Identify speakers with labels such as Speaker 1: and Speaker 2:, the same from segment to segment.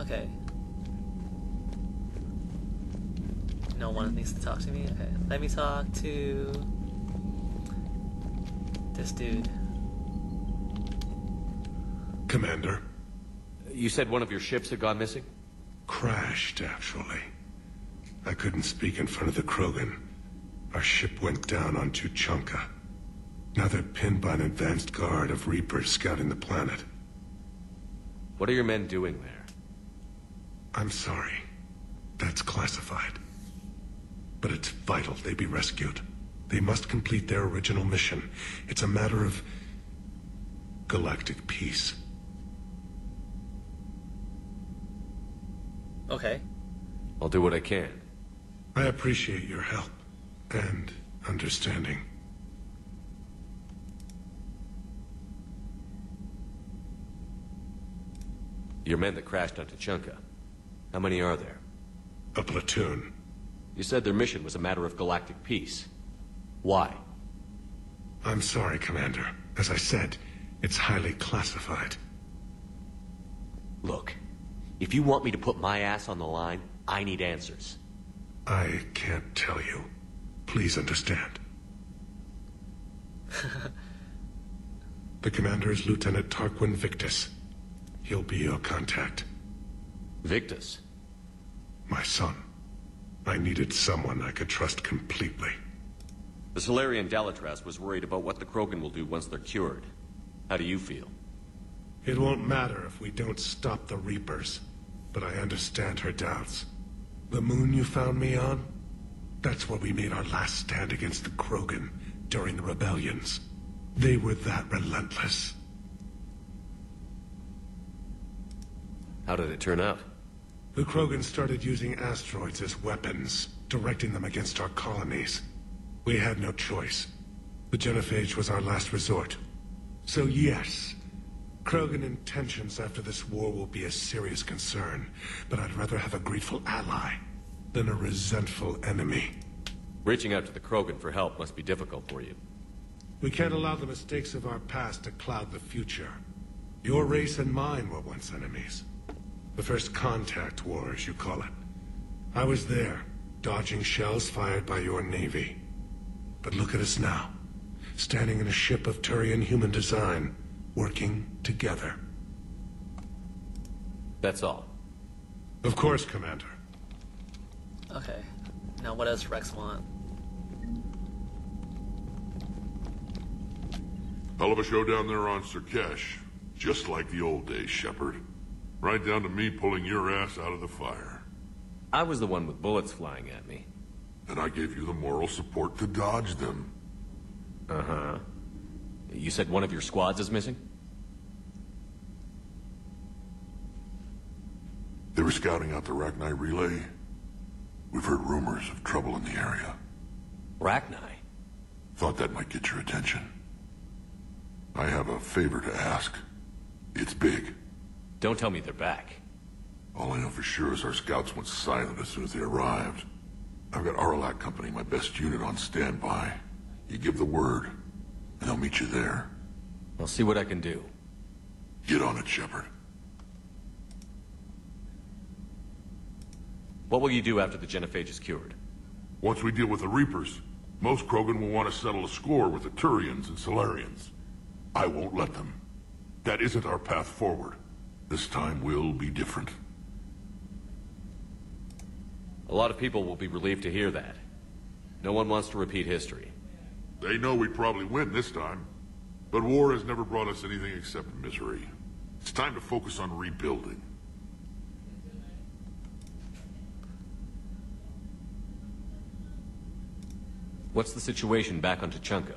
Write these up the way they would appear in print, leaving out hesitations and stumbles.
Speaker 1: Okay. No one needs to talk to me? Okay. Let me talk to this dude.
Speaker 2: Commander.
Speaker 3: You said one of your ships had gone missing?
Speaker 2: Crashed, actually. I couldn't speak in front of the Krogan. Our ship went down on Tuchanka. Now they're pinned by an advanced guard of Reapers scouting the planet.
Speaker 3: What are your men doing there?
Speaker 2: I'm sorry. That's classified. But it's vital they be rescued. They must complete their original mission. It's a matter of galactic peace.
Speaker 1: Okay.
Speaker 3: I'll do what I can.
Speaker 2: I appreciate your help and understanding.
Speaker 3: Your men that crashed on Tuchanka. How many are there?
Speaker 2: A platoon.
Speaker 3: You said their mission was a matter of galactic peace. Why?
Speaker 2: I'm sorry, Commander. As I said, it's highly classified.
Speaker 3: Look, if you want me to put my ass on the line, I need answers.
Speaker 2: I can't tell you. Please understand. The commander is Lieutenant Tarquin Victus. He'll be your contact.
Speaker 3: Victus?
Speaker 2: My son. I needed someone I could trust completely.
Speaker 3: The Solarian Dalitraz was worried about what the Krogan will do once they're cured. How do you feel?
Speaker 2: It won't matter if we don't stop the Reapers, but I understand her doubts. The moon you found me on? That's where we made our last stand against the Krogan during the rebellions. They were that relentless.
Speaker 3: How did it turn out?
Speaker 2: The Krogan started using asteroids as weapons, directing them against our colonies. We had no choice. The Genophage was our last resort. So yes, Krogan intentions after this war will be a serious concern, but I'd rather have a grateful ally than a resentful enemy.
Speaker 3: Reaching out to the Krogan for help must be difficult for you.
Speaker 2: We can't allow the mistakes of our past to cloud the future. Your race and mine were once enemies. The first contact war, as you call it. I was there, dodging shells fired by your navy. But look at us now, standing in a ship of Turian human design, working together.
Speaker 3: That's all.
Speaker 2: Of course, Commander.
Speaker 1: Okay. Now what does Rex want?
Speaker 4: Hell of a show down there on Surkesh. Just like the old days, Shepard. Right down to me pulling your ass out of the fire.
Speaker 3: I was the one with bullets flying at me.
Speaker 4: And I gave you the moral support to dodge them.
Speaker 3: Uh-huh. You said one of your squads is missing?
Speaker 4: They were scouting out the Rachni relay. We've heard rumors of trouble in the area.
Speaker 3: Rachni?
Speaker 4: Thought that might get your attention. I have a favor to ask. It's big.
Speaker 3: Don't tell me they're back.
Speaker 4: All I know for sure is our scouts went silent as soon as they arrived. I've got Aralak Company, my best unit, on standby. You give the word, and I'll meet you there.
Speaker 3: I'll see what I can do.
Speaker 4: Get on it, Shepard.
Speaker 3: What will you do after the Genophage is cured?
Speaker 4: Once we deal with the Reapers, most Krogan will want to settle a score with the Turians and Solarians. I won't let them. That isn't our path forward. This time will be different.
Speaker 3: A lot of people will be relieved to hear that. No one wants to repeat history.
Speaker 4: They know we'd probably win this time. But war has never brought us anything except misery. It's time to focus on rebuilding.
Speaker 3: What's the situation back on Tuchanka?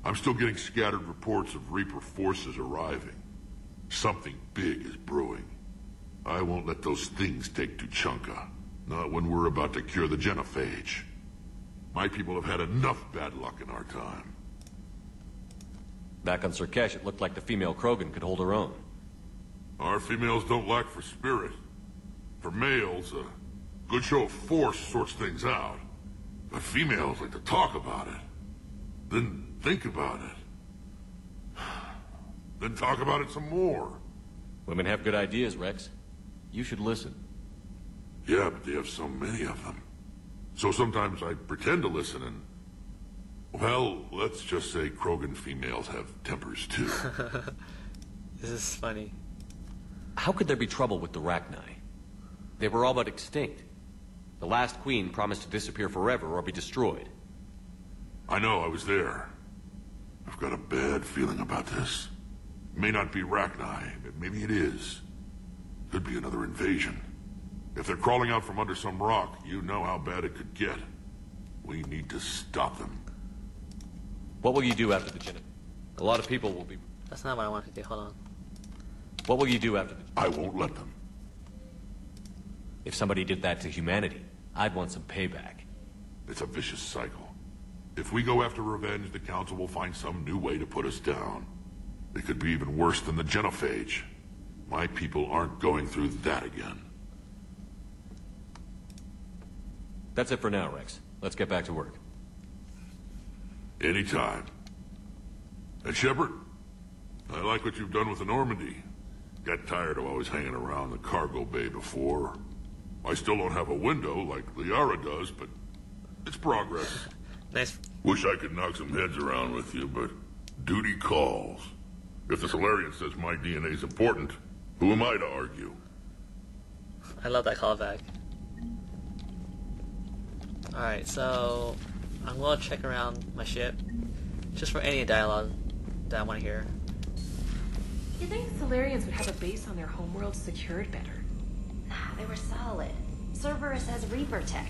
Speaker 4: I'm still getting scattered reports of Reaper forces arriving. Something big is brewing. I won't let those things take Tuchanka. Not when we're about to cure the Genophage. My people have had enough bad luck in our time.
Speaker 3: Back on Surkesh, it looked like the female Krogan could hold her own.
Speaker 4: Our females don't lack for spirit. For males, a good show of force sorts things out. But females like to talk about it. Then think about it. Then talk about it some more.
Speaker 3: Women have good ideas, Rex. You should listen.
Speaker 4: Yeah, but they have so many of them. So sometimes I pretend to listen and... Well, let's just say Krogan females have tempers too.
Speaker 1: This is funny.
Speaker 3: How could there be trouble with the Rachni? They were all but extinct. The last queen promised to disappear forever or be destroyed.
Speaker 4: I know, I was there. I've got a bad feeling about this. It may not be Rachni, but maybe it is. Could be another invasion. If they're crawling out from under some rock, you know how bad it could get. We need to stop them.
Speaker 3: What will you do after the genocide? A lot of people will be...
Speaker 1: That's not what I wanted to do. Hold on.
Speaker 3: What will you do after the...
Speaker 4: I won't let them.
Speaker 3: If somebody did that to humanity, I'd want some payback.
Speaker 4: It's a vicious cycle. If we go after revenge, the Council will find some new way to put us down. It could be even worse than the genophage. My people aren't going through that again.
Speaker 3: That's it for now, Rex. Let's get back to work.
Speaker 4: Anytime. And Shepard, I like what you've done with the Normandy. Got tired of always hanging around the cargo bay before. I still don't have a window like Liara does, but it's progress.
Speaker 1: Nice.
Speaker 4: Wish I could knock some heads around with you, but duty calls. If the Solarian says my DNA's important, who am I to argue?
Speaker 1: I love that callback. Alright, so I'm gonna check around my ship just for any dialogue that I want to hear.
Speaker 5: You think Solarians would have a base on their homeworld secured better?
Speaker 6: They were solid. Cerberus has Reaper tech.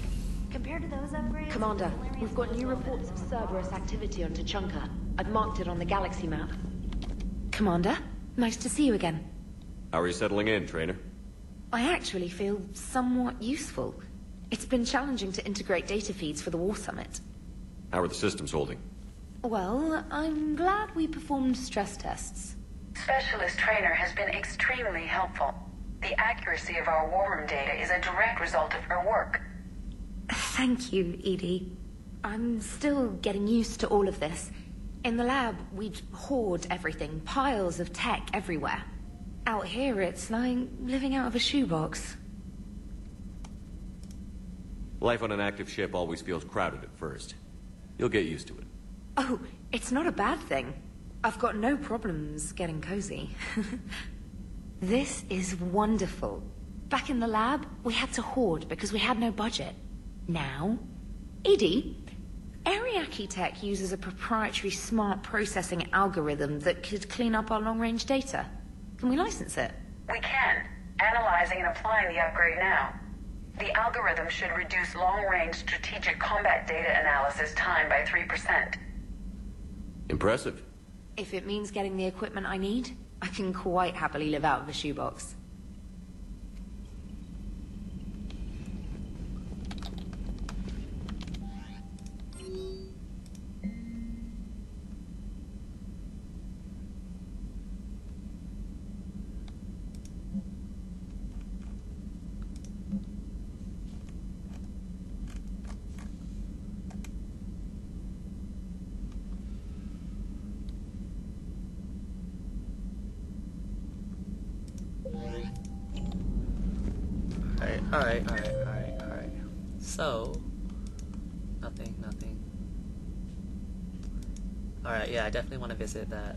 Speaker 6: Compared to those upgrades...
Speaker 5: Commander,
Speaker 6: Solarians
Speaker 5: we've got new
Speaker 6: were
Speaker 5: reports of Cerberus activity on Tuchanka. I've marked it on the galaxy map. Commander, nice to see you again.
Speaker 3: How are you settling in, Trainer?
Speaker 5: I actually feel somewhat useful. It's been challenging to integrate data feeds for the War Summit.
Speaker 3: How are the systems holding?
Speaker 5: Well, I'm glad we performed stress tests.
Speaker 7: Specialist Trainer has been extremely helpful. The accuracy of our war room data is a direct result of her work.
Speaker 5: Thank you, Edie. I'm still getting used to all of this. In the lab, we'd hoard everything, piles of tech everywhere. Out here, it's like living out of a shoebox.
Speaker 3: Life on an active ship always feels crowded at first. You'll get used to it.
Speaker 5: Oh, it's not a bad thing. I've got no problems getting cozy. This is wonderful. Back in the lab, we had to hoard because we had no budget. Now, Edie, Ariake Tech uses a proprietary smart processing algorithm that could clean up our long-range data. Can we license it?
Speaker 7: We can. Analyzing and applying the upgrade now. The algorithm should reduce long-range strategic combat data analysis time by 3%.
Speaker 3: Impressive.
Speaker 5: If it means getting the equipment I need, I can quite happily live out of a shoebox.
Speaker 1: Alright. So, nothing. Alright, yeah, I definitely want to visit that.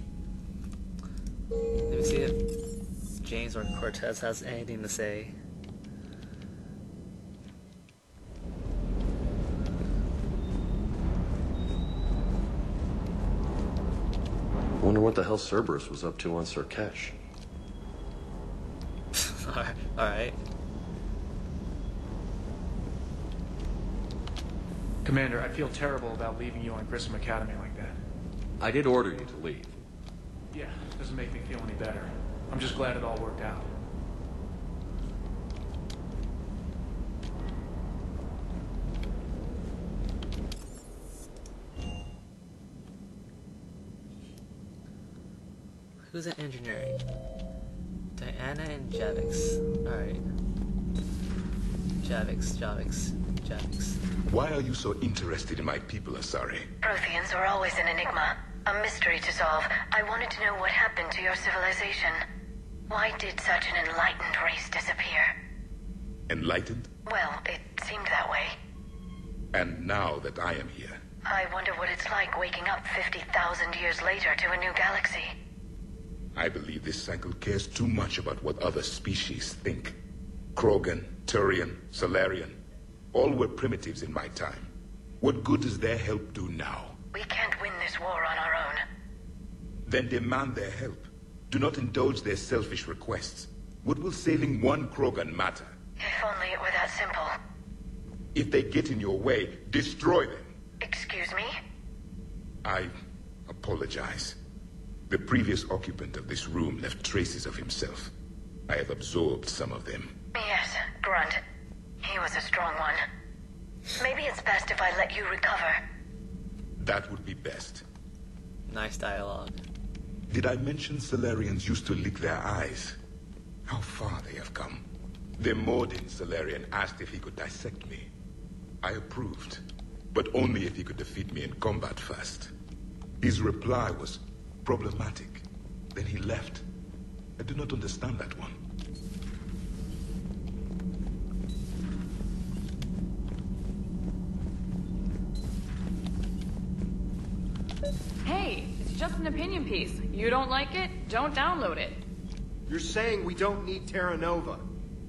Speaker 1: Let me see if James or Cortez has anything to say.
Speaker 8: Wonder what the hell Cerberus was up to on Surkesh.
Speaker 1: Alright.
Speaker 9: Commander, I feel terrible about leaving you on Grissom Academy like that.
Speaker 3: I did order you to leave.
Speaker 9: Yeah, doesn't make me feel any better. I'm just glad it all worked out.
Speaker 1: Who's in engineering? Diana and Javix. Alright. Javix.
Speaker 10: Why are you so interested in my people, Asari?
Speaker 7: Protheans are always an enigma. A mystery to solve. I wanted to know what happened to your civilization.
Speaker 6: Why did such an enlightened race disappear?
Speaker 10: Enlightened?
Speaker 6: Well, it seemed that way.
Speaker 10: And now that I am here,
Speaker 6: I wonder what it's like waking up 50,000 years later to a new galaxy.
Speaker 10: I believe this cycle cares too much about what other species think. Krogan, Turian, Salarian, all were primitives in my time. What good does their help do now?
Speaker 6: We can't win this war on our own.
Speaker 10: Then demand their help. Do not indulge their selfish requests. What will saving one Krogan matter?
Speaker 6: If only it were that simple.
Speaker 10: If they get in your way, destroy them.
Speaker 6: Excuse me?
Speaker 10: I apologize. The previous occupant of this room left traces of himself. I have absorbed some of them.
Speaker 6: Yes, Grunt. He was a strong one. Maybe it's best if I let you recover.
Speaker 10: That would be best.
Speaker 1: Nice dialogue.
Speaker 10: Did I mention Salarians used to lick their eyes? How far they have come. The Mordin Salarian asked if he could dissect me. I approved, but only if he could defeat me in combat first. His reply was problematic. Then he left. I do not understand that one.
Speaker 11: Hey, it's just an opinion piece. You don't like it? Don't download it.
Speaker 12: You're saying we don't need Terra Nova.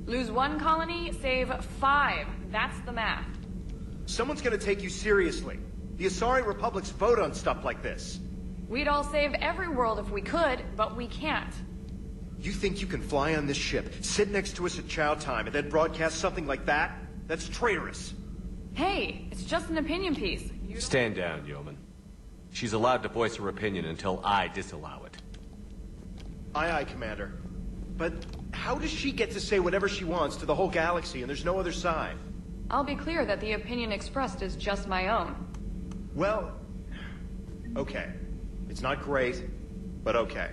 Speaker 11: Lose one colony, save 5. That's the math.
Speaker 12: Someone's gonna take you seriously. The Asari Republics vote on stuff like this.
Speaker 11: We'd all save every world if we could, but we can't.
Speaker 12: You think you can fly on this ship, sit next to us at chow time, and then broadcast something like that? That's traitorous.
Speaker 11: Hey, it's just an opinion piece.
Speaker 3: Stand down, Yeoman. She's allowed to voice her opinion until I disallow it.
Speaker 12: Aye, aye, Commander. But how does she get to say whatever she wants to the whole galaxy and there's no other side?
Speaker 11: I'll be clear that the opinion expressed is just my own.
Speaker 12: Well, okay. It's not great, but okay.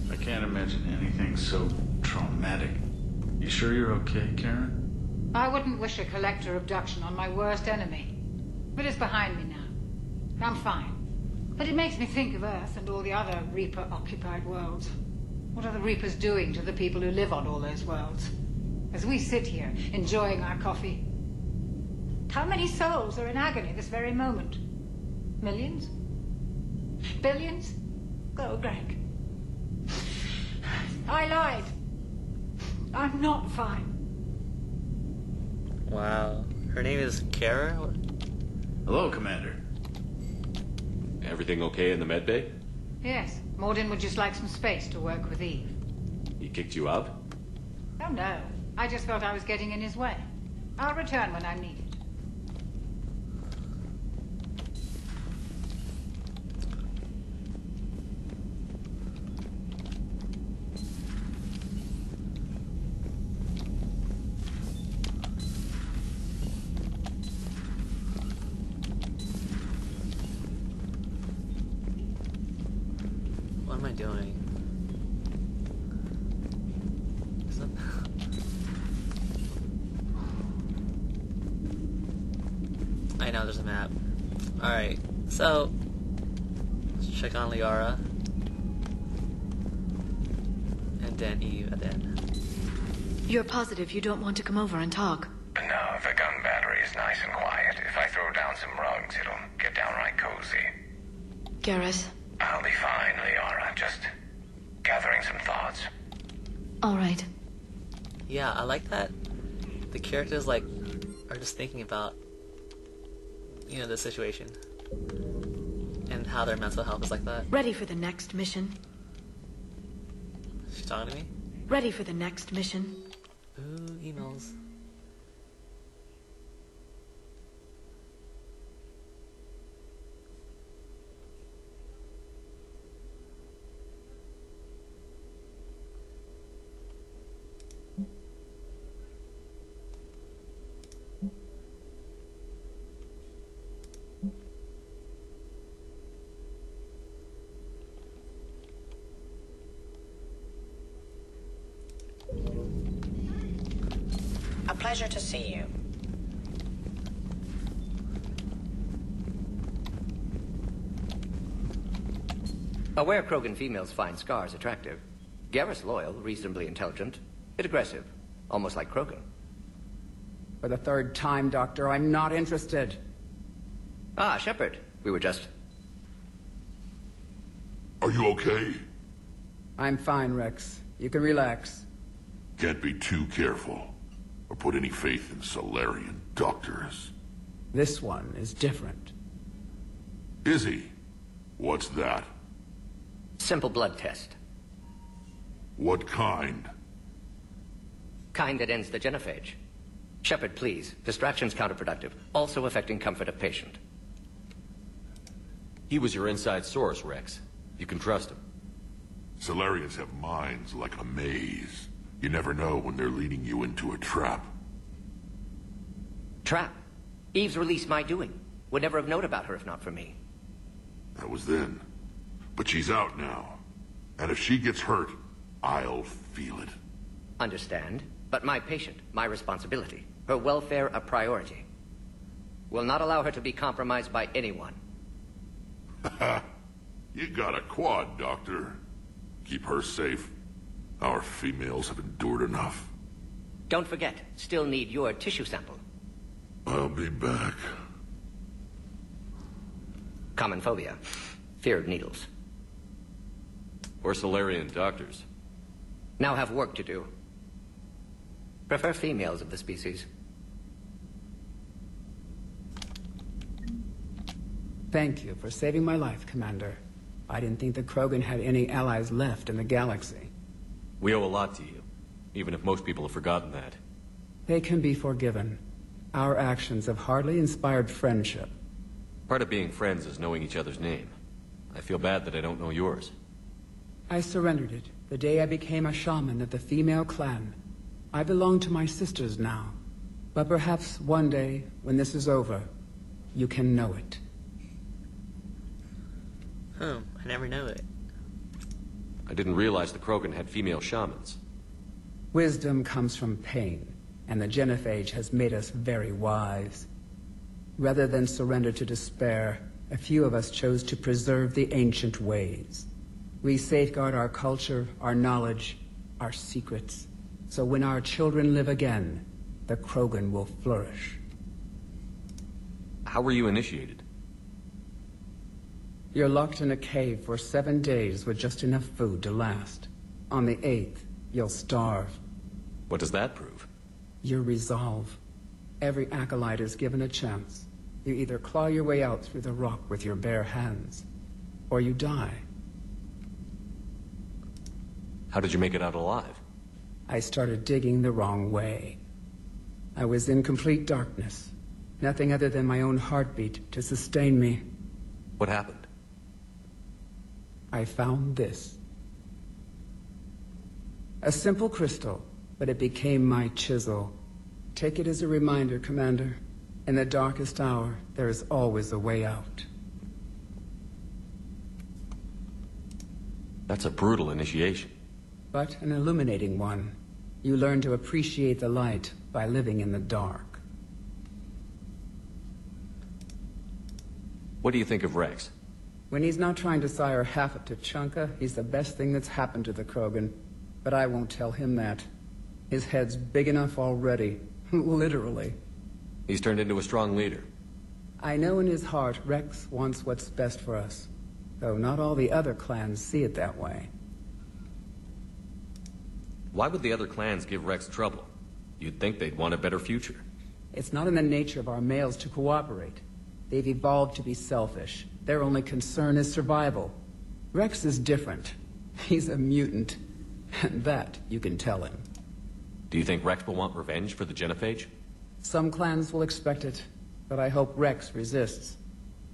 Speaker 9: I can't imagine anything so traumatic. You sure you're okay, Karen?
Speaker 13: I wouldn't wish a collector abduction on my worst enemy. But it's behind me now. I'm fine. But it makes me think of Earth and all the other Reaper-occupied worlds. What are the Reapers doing to the people who live on all those worlds? As we sit here, enjoying our coffee. How many souls are in agony this very moment? Millions? Billions? Oh, Greg. I lied. I'm not fine.
Speaker 1: Wow. Her name is Kara?
Speaker 9: Hello, Commander.
Speaker 3: Everything okay in the medbay?
Speaker 13: Yes, Mordin would just like some space to work with Eve.
Speaker 3: He kicked you out?
Speaker 13: Oh no, I just felt I was getting in his way. I'll return when I'm needed.
Speaker 1: What am I doing? Is that... I know there's a map. Alright, so let's check on Liara. And then Eve at the end.
Speaker 14: You're positive you don't want to come over and talk?
Speaker 15: No, the gun battery is nice and quiet. If I throw down some rugs, it'll get downright cozy.
Speaker 14: Garrus?
Speaker 15: I'll be fine, Liara. Just gathering some thoughts.
Speaker 14: All right.
Speaker 1: Yeah, I like that the characters like are just thinking about, you know, the situation and how their mental health is like that.
Speaker 14: Ready for the next mission?
Speaker 1: She's talking to me?
Speaker 14: Ready for the next mission?
Speaker 1: Ooh, emails.
Speaker 16: Pleasure to see you.
Speaker 17: Aware Krogan females find Scars attractive. Garrus loyal, reasonably intelligent, yet aggressive, almost like Krogan.
Speaker 18: For the third time, Doctor, I'm not interested.
Speaker 17: Ah, Shepard. We were just...
Speaker 4: Are you okay?
Speaker 18: I'm fine, Rex. You can relax.
Speaker 4: Can't be too careful, or put any faith in Salarian doctors.
Speaker 18: This one is different.
Speaker 4: Is he? What's that?
Speaker 17: Simple blood test.
Speaker 4: What kind?
Speaker 17: Kind that ends the genophage. Shepard, please. Distraction's counterproductive, also affecting comfort of patient.
Speaker 3: He was your inside source, Rex. You can trust him.
Speaker 4: Salarians have minds like a maze. You never know when they're leading you into a trap.
Speaker 17: Trap? Eve's release my doing. Would never have known about her if not for me.
Speaker 4: That was then. But she's out now. And if she gets hurt, I'll feel it.
Speaker 17: Understand. But my patient, my responsibility. Her welfare a priority. Will not allow her to be compromised by anyone.
Speaker 4: You got a quad, Doctor. Keep her safe. Our females have endured enough.
Speaker 17: Don't forget, still need your tissue sample.
Speaker 4: I'll be back.
Speaker 17: Common phobia. Fear of needles.
Speaker 3: Or Salarian doctors.
Speaker 17: Now have work to do. Prefer females of the species.
Speaker 18: Thank you for saving my life, Commander. I didn't think the Krogan had any allies left in the galaxy.
Speaker 3: We owe a lot to you, even if most people have forgotten that.
Speaker 18: They can be forgiven. Our actions have hardly inspired friendship.
Speaker 3: Part of being friends is knowing each other's name. I feel bad that I don't know yours.
Speaker 18: I surrendered it the day I became a shaman of the female clan. I belong to my sisters now. But perhaps one day, when this is over, you can know it.
Speaker 1: I never know it.
Speaker 3: I didn't realize the Krogan had female shamans.
Speaker 18: Wisdom comes from pain, and the genophage has made us very wise. Rather than surrender to despair, a few of us chose to preserve the ancient ways. We safeguard our culture, our knowledge, our secrets, so when our children live again, the Krogan will flourish.
Speaker 3: How were you initiated?
Speaker 18: You're locked in a cave for 7 days with just enough food to last. On the 8th, you'll starve.
Speaker 3: What does that prove?
Speaker 18: Your resolve. Every acolyte is given a chance. You either claw your way out through the rock with your bare hands, or you die.
Speaker 3: How did you make it out alive?
Speaker 18: I started digging the wrong way. I was in complete darkness. Nothing other than my own heartbeat to sustain me.
Speaker 3: What happened?
Speaker 18: I found this. A simple crystal, but it became my chisel. Take it as a reminder, Commander. In the darkest hour, there is always a way out.
Speaker 3: That's a brutal initiation.
Speaker 18: But an illuminating one. You learn to appreciate the light by living in the dark.
Speaker 3: What do you think of Rex?
Speaker 18: When he's not trying to sire half of Tuchanka, he's the best thing that's happened to the Krogan. But I won't tell him that. His head's big enough already. Literally.
Speaker 3: He's turned into a strong leader.
Speaker 18: I know in his heart Rex wants what's best for us. Though not all the other clans see it that way.
Speaker 3: Why would the other clans give Rex trouble? You'd think they'd want a better future.
Speaker 18: It's not in the nature of our males to cooperate. They've evolved to be selfish. Their only concern is survival. Rex is different. He's a mutant. And that you can tell him.
Speaker 3: Do you think Rex will want revenge for the genophage?
Speaker 18: Some clans will expect it, but I hope Rex resists.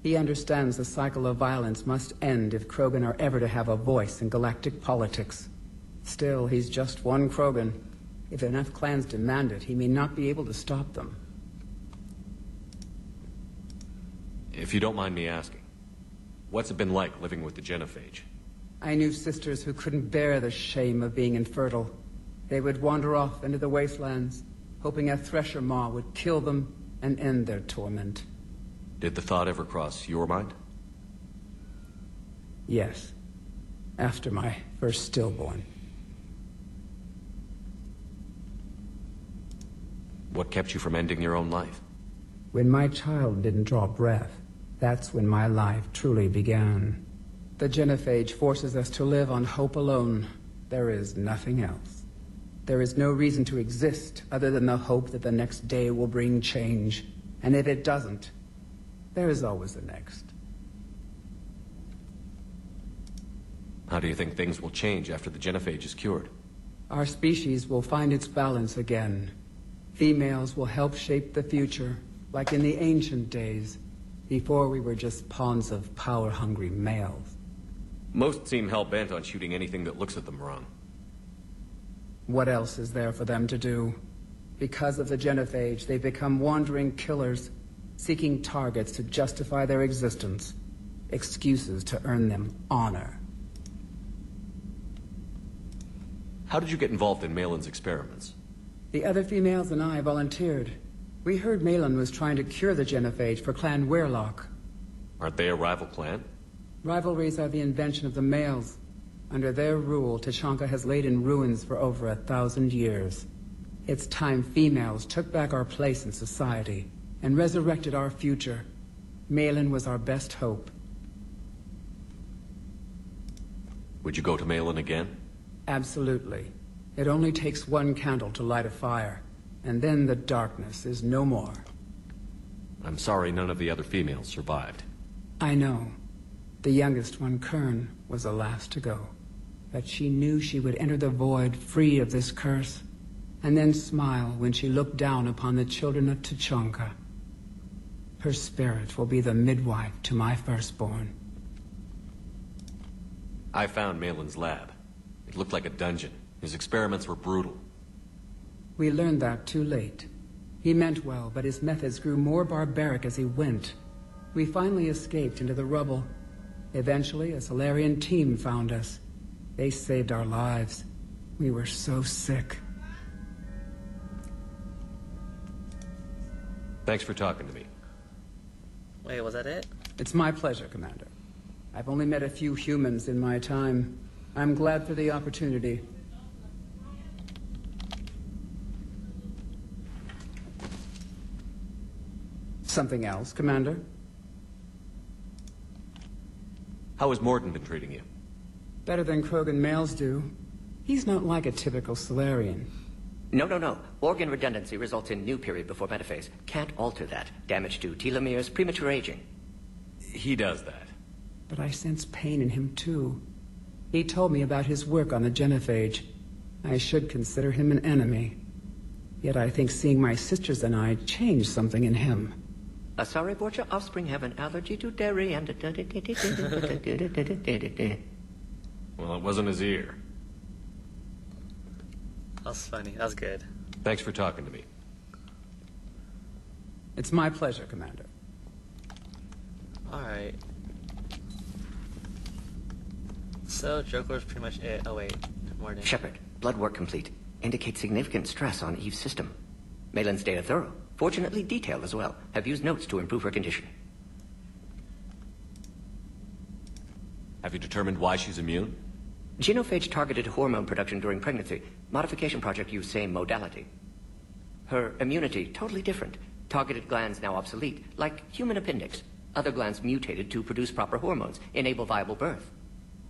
Speaker 18: He understands the cycle of violence must end if Krogan are ever to have a voice in galactic politics. Still, he's just one Krogan. If enough clans demand it, he may not be able to stop them.
Speaker 3: If you don't mind me asking, what's it been like living with the genophage?
Speaker 18: I knew sisters who couldn't bear the shame of being infertile. They would wander off into the wastelands, hoping a Thresher Maw would kill them and end their torment.
Speaker 3: Did the thought ever cross your mind?
Speaker 18: Yes. After my first stillborn.
Speaker 3: What kept you from ending your own life?
Speaker 18: When my child didn't draw breath, that's when my life truly began. The genophage forces us to live on hope alone. There is nothing else. There is no reason to exist other than the hope that the next day will bring change. And if it doesn't, there is always the next.
Speaker 3: How do you think things will change after the genophage is cured?
Speaker 18: Our species will find its balance again. Females will help shape the future, like in the ancient days, before we were just pawns of power-hungry males.
Speaker 3: Most seem hell-bent on shooting anything that looks at them wrong.
Speaker 18: What else is there for them to do? Because of the genophage, they've become wandering killers, seeking targets to justify their existence, excuses to earn them honor.
Speaker 3: How did you get involved in Malin's experiments?
Speaker 18: The other females and I volunteered. We heard Malin was trying to cure the genophage for Clan Weirlock.
Speaker 3: Aren't they a rival clan?
Speaker 18: Rivalries are the invention of the males. Under their rule, Tuchanka has laid in ruins for over 1,000 years. It's time females took back our place in society and resurrected our future. Malin was our best hope.
Speaker 3: Would you go to Malin again?
Speaker 18: Absolutely. It only takes one candle to light a fire, and then the darkness is no more.
Speaker 3: I'm sorry none of the other females survived.
Speaker 18: I know. The youngest one, Kern, was the last to go. But she knew she would enter the void free of this curse, and then smile when she looked down upon the children of Tuchanka. Her spirit will be the midwife to my firstborn.
Speaker 3: I found Malin's lab. It looked like a dungeon. His experiments were brutal.
Speaker 18: We learned that too late. He meant well, but his methods grew more barbaric as he went. We finally escaped into the rubble. Eventually, a Salarian team found us. They saved our lives. We were so sick.
Speaker 3: Thanks for talking to me.
Speaker 1: Wait, was that it?
Speaker 18: It's my pleasure, Commander. I've only met a few humans in my time. I'm glad for the opportunity. Something else, Commander?
Speaker 3: How has Mordin been treating you?
Speaker 18: Better than Krogan males do. He's not like a typical Salarian.
Speaker 17: No. Organ redundancy results in new period before metaphase. Can't alter that. Damage to telomeres, premature aging.
Speaker 3: He does that.
Speaker 18: But I sense pain in him, too. He told me about his work on the genophage. I should consider him an enemy. Yet I think seeing my sisters and I changed something in him.
Speaker 17: Sorry, Borgia offspring have an allergy to dairy and...
Speaker 3: Well, it wasn't his ear.
Speaker 1: That was funny. That was good.
Speaker 3: Thanks for talking to me.
Speaker 18: It's my pleasure, Commander.
Speaker 1: Alright. So, Joker's pretty much it. Oh wait, Mordin.
Speaker 17: Shepard, blood work complete. Indicates significant stress on Eve's system. Malin's data thorough. Fortunately detailed as well. Have used notes to improve her condition.
Speaker 3: Have you determined why she's immune?
Speaker 17: Genophage targeted hormone production during pregnancy. Modification project used same modality. Her immunity, totally different. Targeted glands now obsolete, like human appendix. Other glands mutated to produce proper hormones, enable viable birth.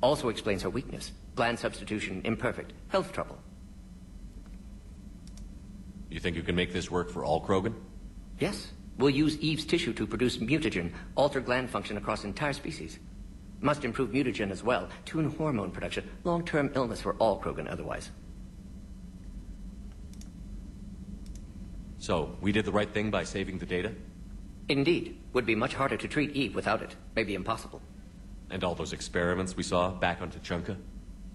Speaker 17: Also explains her weakness. Gland substitution imperfect. Health trouble.
Speaker 3: You think you can make this work for all Krogan?
Speaker 17: Yes. We'll use Eve's tissue to produce mutagen, alter gland function across entire species. Must improve mutagen as well, tune hormone production, long-term illness for all Krogan otherwise.
Speaker 3: So, we did the right thing by saving the data?
Speaker 17: Indeed. Would be much harder to treat Eve without it. Maybe impossible.
Speaker 3: And all those experiments we saw back on Tuchanka?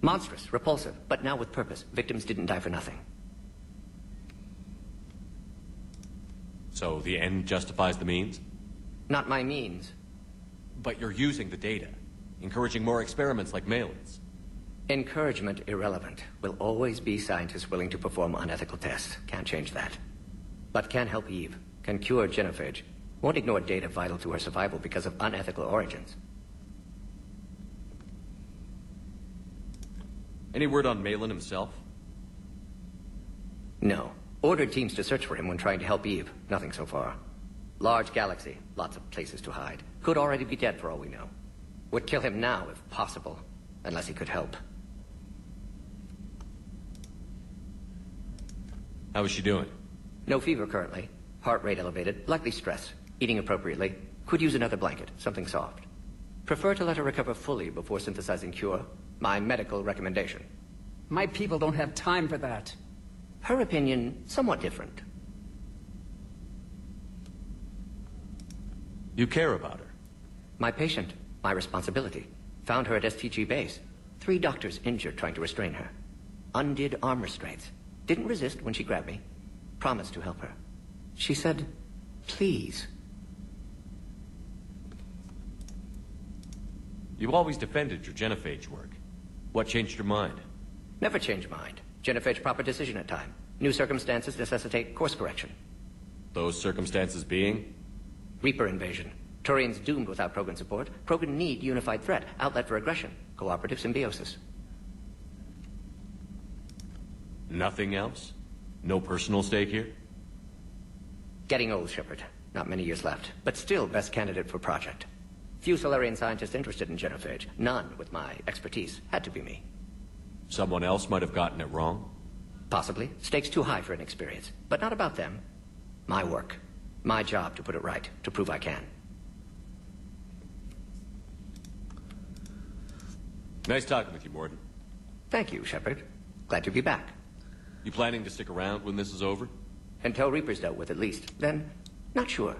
Speaker 17: Monstrous, repulsive, but now with purpose. Victims didn't die for nothing.
Speaker 3: So the end justifies the means?
Speaker 17: Not my means.
Speaker 3: But you're using the data, encouraging more experiments like Malin's.
Speaker 17: Encouragement irrelevant. Will always be scientists willing to perform unethical tests. Can't change that. But can help Eve, can cure Genophage, won't ignore data vital to her survival because of unethical origins.
Speaker 3: Any word on Malin himself?
Speaker 17: No. Ordered teams to search for him when trying to help Eve. Nothing so far. Large galaxy, lots of places to hide. Could already be dead for all we know. Would kill him now if possible, unless he could help.
Speaker 3: How is she doing?
Speaker 17: No fever currently. Heart rate elevated, likely stress. Eating appropriately. Could use another blanket, something soft. Prefer to let her recover fully before synthesizing cure. My medical recommendation.
Speaker 18: My people don't have time for that.
Speaker 17: Her opinion, somewhat different.
Speaker 3: You care about her?
Speaker 17: My patient, my responsibility. Found her at STG base. 3 doctors injured trying to restrain her. Undid arm restraints. Didn't resist when she grabbed me. Promised to help her. She said, please.
Speaker 3: You always defended your Genophage work. What changed your mind?
Speaker 17: Never change mind. Genophage proper decision at time. New circumstances necessitate course correction.
Speaker 3: Those circumstances being?
Speaker 17: Reaper invasion. Turians doomed without Krogan support. Krogan need unified threat, outlet for aggression, cooperative symbiosis.
Speaker 3: Nothing else? No personal stake here?
Speaker 17: Getting old, Shepard. Not many years left, but still best candidate for project. Few Solarian scientists interested in Genophage. None with my expertise. Had to be me.
Speaker 3: Someone else might have gotten it wrong?
Speaker 17: Possibly. Stakes too high for inexperience. But not about them. My work. My job to put it right, to prove I can.
Speaker 3: Nice talking with you, Mordin.
Speaker 17: Thank you, Shepard. Glad to be back.
Speaker 3: You planning to stick around when this is over?
Speaker 17: Until Reaper's dealt with, at least. Then, not sure.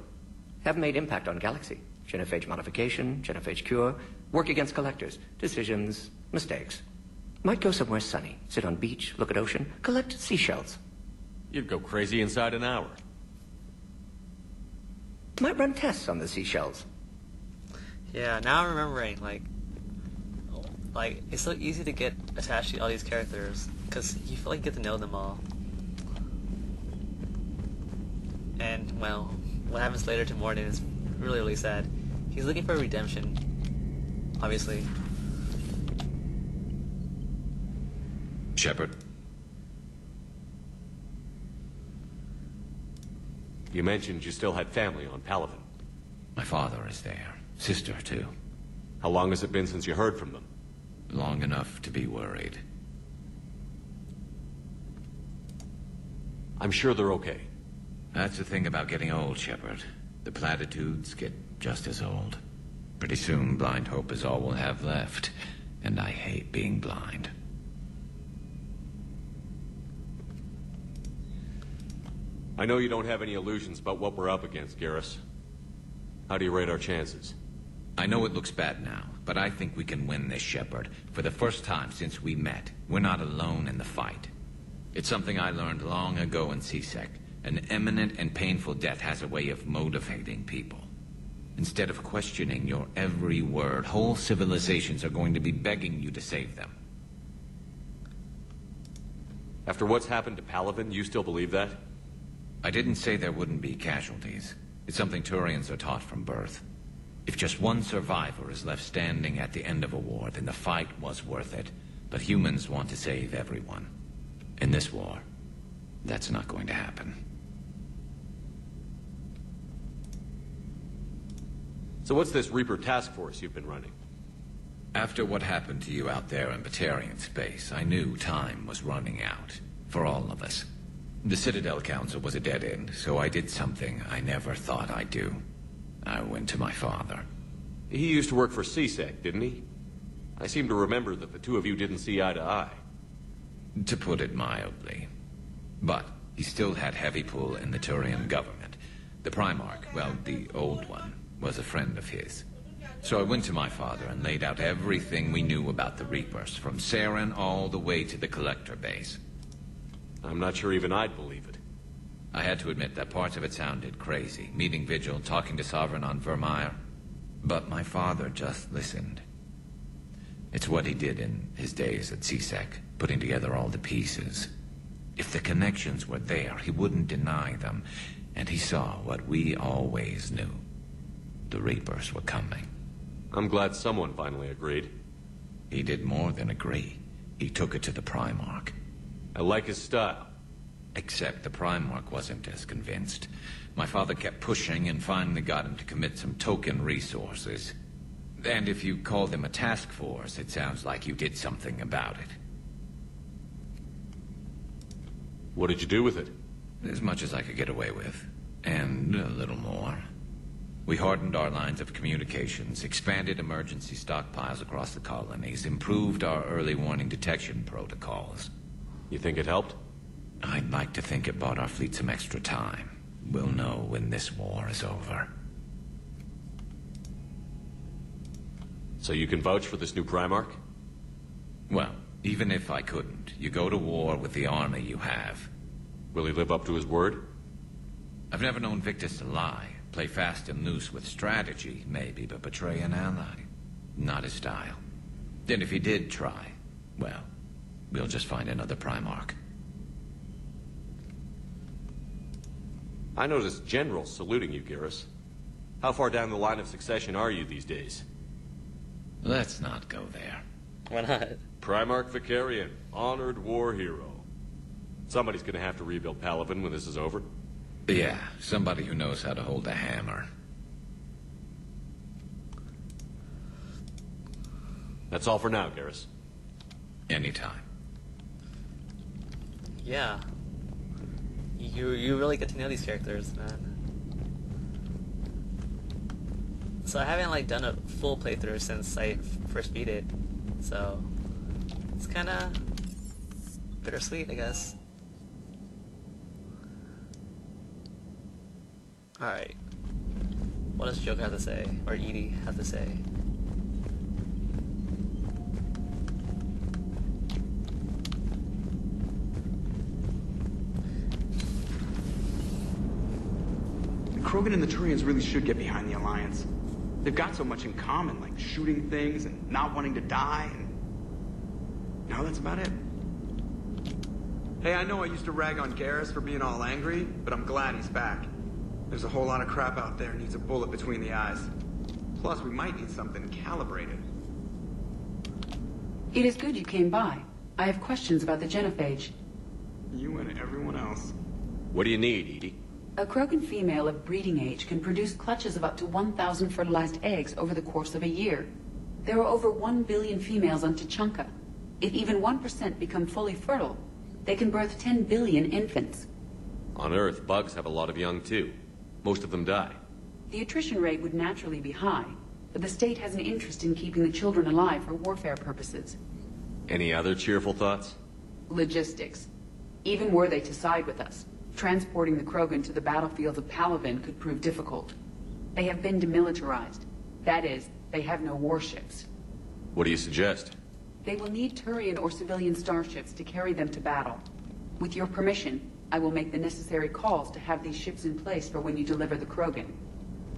Speaker 17: Have made impact on Galaxy. Genophage modification, Genophage cure, work against collectors, decisions, mistakes. Might go somewhere sunny, sit on beach, look at ocean, collect seashells.
Speaker 3: You'd go crazy inside an hour.
Speaker 17: Might run tests on the seashells.
Speaker 1: Yeah, now I'm remembering, like, it's so easy to get attached to all these characters, because you feel like you get to know them all. And, well, what happens later to Mordin is really, really sad. He's looking for redemption, obviously.
Speaker 16: Shepard.
Speaker 3: You mentioned you still had family on Palaven.
Speaker 16: My father is there. Sister, too.
Speaker 3: How long has it been since you heard from them?
Speaker 16: Long enough to be worried.
Speaker 3: I'm sure they're okay.
Speaker 16: That's the thing about getting old, Shepard. The platitudes get just as old. Pretty soon, blind hope is all we'll have left. And I hate being blind.
Speaker 3: I know you don't have any illusions about what we're up against, Garrus. How do you rate our chances?
Speaker 16: I know it looks bad now, but I think we can win this, Shepard. For the first time since we met, we're not alone in the fight. It's something I learned long ago in C-Sec. An imminent and painful death has a way of motivating people. Instead of questioning your every word, whole civilizations are going to be begging you to save them.
Speaker 3: After what's happened to Palaven, you still believe that?
Speaker 16: I didn't say there wouldn't be casualties. It's something Turians are taught from birth. If just one survivor is left standing at the end of a war, then the fight was worth it. But humans want to save everyone. In this war, that's not going to happen.
Speaker 3: So what's this Reaper task force you've been running?
Speaker 16: After what happened to you out there in Batarian space, I knew time was running out. For all of us. The Citadel Council was a dead end, so I did something I never thought I'd do. I went to my father.
Speaker 3: He used to work for C-Sec, didn't he? I seem to remember that the two of you didn't see eye to eye.
Speaker 16: To put it mildly. But he still had heavy pull in the Turian government. The Primarch, well, the old one, was a friend of his. So I went to my father and laid out everything we knew about the Reapers, from Saren all the way to the Collector base.
Speaker 3: I'm not sure even I'd believe it.
Speaker 16: I had to admit that parts of it sounded crazy. Meeting Vigil, talking to Sovereign on Vermeer. But my father just listened. It's what he did in his days at C-Sec, putting together all the pieces. If the connections were there, he wouldn't deny them. And he saw what we always knew. The Reapers were coming.
Speaker 3: I'm glad someone finally agreed.
Speaker 16: He did more than agree. He took it to the Primarch.
Speaker 3: I like his style.
Speaker 16: Except the Primarch wasn't as convinced. My father kept pushing and finally got him to commit some token resources. And if you call them a task force, it sounds like you did something about it.
Speaker 3: What did you do with it?
Speaker 16: As much as I could get away with. And a little more. We hardened our lines of communications, expanded emergency stockpiles across the colonies, improved our early warning detection protocols.
Speaker 3: You think it helped?
Speaker 16: I'd like to think it bought our fleet some extra time. We'll know when this war is over.
Speaker 3: So you can vouch for this new Primarch?
Speaker 16: Well, even if I couldn't, you go to war with the army you have.
Speaker 3: Will he live up to his word?
Speaker 16: I've never known Victus to lie. Play fast and loose with strategy, maybe, but betray an ally. Not his style. And if he did try, well, we'll just find another Primarch.
Speaker 3: I noticed generals saluting you, Garrus. How far down the line of succession are you these days?
Speaker 16: Let's not go there.
Speaker 1: Why not?
Speaker 3: Primarch Vicarian, honored war hero. Somebody's gonna have to rebuild Palaven when this is over.
Speaker 16: Yeah, somebody who knows how to hold a hammer.
Speaker 3: That's all for now, Garrus.
Speaker 16: Anytime.
Speaker 1: Yeah. You really get to know these characters, man. So I haven't like done a full playthrough since I first beat it, so it's kind of bittersweet, I guess. All right, what does Joker have to say, or EDI have to say?
Speaker 19: Krogan and the Turians really should get behind the Alliance. They've got so much in common, like shooting things and not wanting to die, and now that's about it. Hey, I know I used to rag on Garrus for being all angry, but I'm glad he's back. There's a whole lot of crap out there needs a bullet between the eyes. Plus, we might need something calibrated.
Speaker 20: It is good you came by. I have questions about the genophage.
Speaker 19: You and everyone else.
Speaker 3: What do you need, EDI?
Speaker 20: A Krogan female of breeding age can produce clutches of up to 1,000 fertilized eggs over the course of a year. There are over 1 billion females on Tuchanka. If even 1% become fully fertile, they can birth 10 billion infants.
Speaker 3: On Earth, bugs have a lot of young too. Most of them die.
Speaker 20: The attrition rate would naturally be high, but the state has an interest in keeping the children alive for warfare purposes.
Speaker 3: Any other cheerful thoughts?
Speaker 20: Logistics. Even were they to side with us, transporting the Krogan to the battlefield of Palaven could prove difficult. They have been demilitarized. That is, they have no warships.
Speaker 3: What do you suggest?
Speaker 20: They will need Turian or civilian starships to carry them to battle. With your permission, I will make the necessary calls to have these ships in place for when you deliver the Krogan.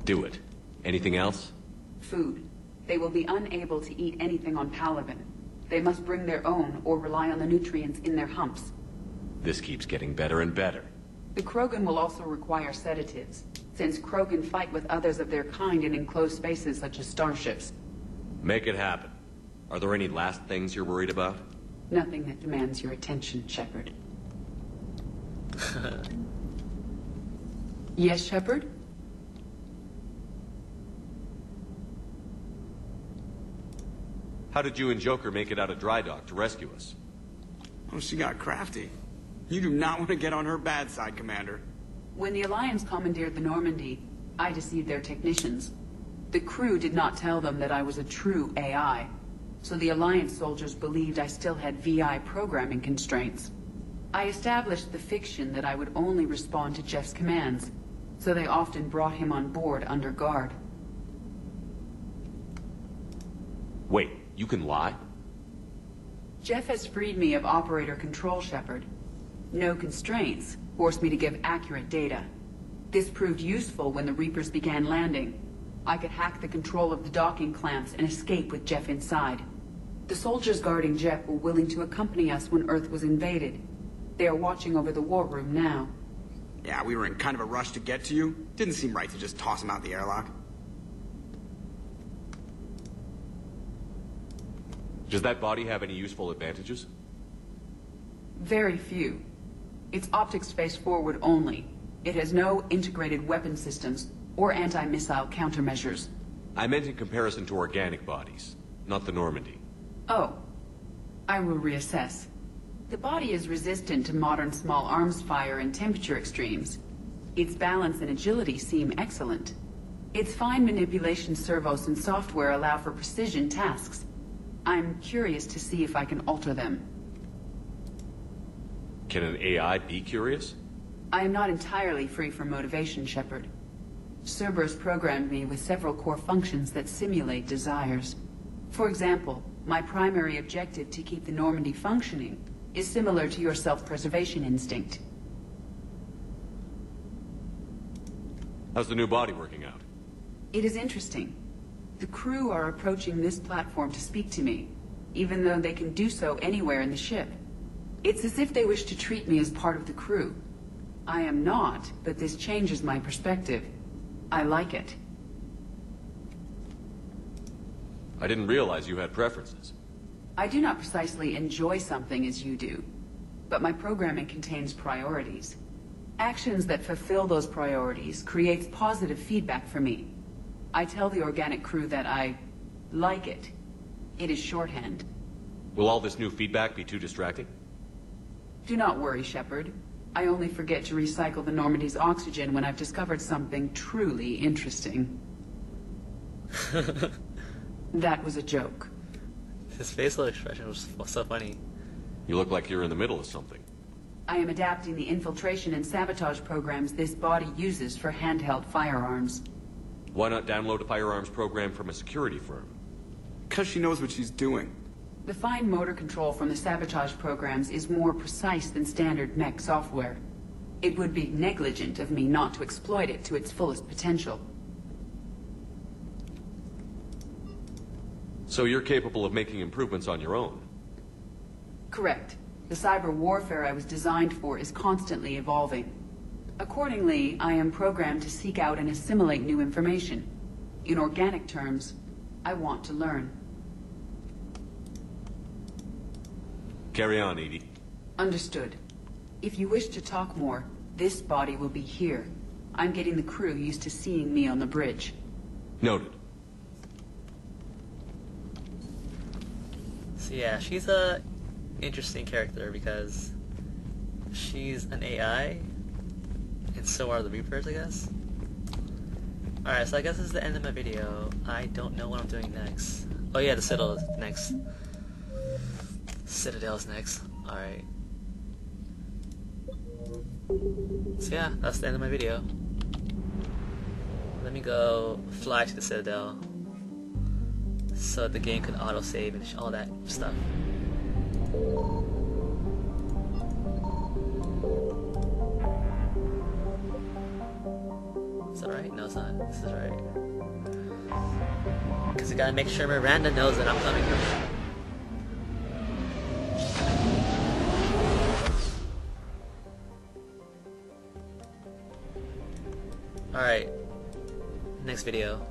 Speaker 3: Do it. Anything else?
Speaker 20: Food. They will be unable to eat anything on Palaven. They must bring their own or rely on the nutrients in their humps.
Speaker 3: This keeps getting better and better.
Speaker 20: The Krogan will also require sedatives, since Krogan fight with others of their kind in enclosed spaces such as starships.
Speaker 3: Make it happen. Are there any last things you're worried about?
Speaker 20: Nothing that demands your attention, Shepard. Yes, Shepard?
Speaker 3: How did you and Joker make it out of dry dock to rescue us?
Speaker 19: Oh, she got crafty. You do not want to get on her bad side, Commander.
Speaker 20: When the Alliance commandeered the Normandy, I deceived their technicians. The crew did not tell them that I was a true AI, so the Alliance soldiers believed I still had VI programming constraints. I established the fiction that I would only respond to Jeff's commands, so they often brought him on board under guard.
Speaker 3: Wait, you can lie?
Speaker 20: Jeff has freed me of operator control, Shepard. No constraints forced me to give accurate data. This proved useful when the Reapers began landing. I could hack the control of the docking clamps and escape with Jeff inside. The soldiers guarding Jeff were willing to accompany us when Earth was invaded. They are watching over the war room now.
Speaker 19: Yeah, we were in kind of a rush to get to you. Didn't seem right to just toss him out the airlock.
Speaker 3: Does that body have any useful advantages?
Speaker 20: Very few. It's optics space forward only. It has no integrated weapon systems or anti-missile countermeasures.
Speaker 3: I meant in comparison to organic bodies, not the Normandy.
Speaker 20: Oh. I will reassess. The body is resistant to modern small arms fire and temperature extremes. Its balance and agility seem excellent. Its fine manipulation servos and software allow for precision tasks. I'm curious to see if I can alter them.
Speaker 3: Can an AI be curious?
Speaker 20: I am not entirely free from motivation, Shepard. Cerberus programmed me with several core functions that simulate desires. For example, my primary objective to keep the Normandy functioning is similar to your self-preservation instinct.
Speaker 3: How's the new body working out?
Speaker 20: It is interesting. The crew are approaching this platform to speak to me, even though they can do so anywhere in the ship. It's as if they wish to treat me as part of the crew. I am not, but this changes my perspective. I like it.
Speaker 3: I didn't realize you had preferences.
Speaker 20: I do not precisely enjoy something as you do, but my programming contains priorities. Actions that fulfill those priorities creates positive feedback for me. I tell the organic crew that I like it. It is shorthand.
Speaker 3: Will all this new feedback be too distracting?
Speaker 20: Do not worry, Shepard. I only forget to recycle the Normandy's oxygen when I've discovered something truly interesting. That was a joke.
Speaker 1: His facial expression was so funny.
Speaker 3: You look like you're in the middle of something.
Speaker 20: I am adapting the infiltration and sabotage programs this body uses for handheld firearms.
Speaker 3: Why not download a firearms program from a security firm?
Speaker 19: Because she knows what she's doing.
Speaker 20: The fine motor control from the sabotage programs is more precise than standard mech software. It would be negligent of me not to exploit it to its fullest potential.
Speaker 3: So you're capable of making improvements on your own?
Speaker 20: Correct. The cyber warfare I was designed for is constantly evolving. Accordingly, I am programmed to seek out and assimilate new information. In organic terms, I want to learn.
Speaker 3: Carry on, Edie.
Speaker 20: Understood. If you wish to talk more, this body will be here. I'm getting the crew used to seeing me on the bridge.
Speaker 3: Noted.
Speaker 1: So yeah, she's a interesting character because she's an AI, and so are the Reapers, I guess. Alright, so I guess this is the end of my video. I don't know what I'm doing next. Oh yeah, the Citadel is next. Citadel's next. Alright. So yeah, that's the end of my video. Let me go fly to the Citadel so the game could autosave and all that stuff. Is that right? No, it's not. This is right. Because I gotta make sure Miranda knows that I'm coming. Alright. Next video.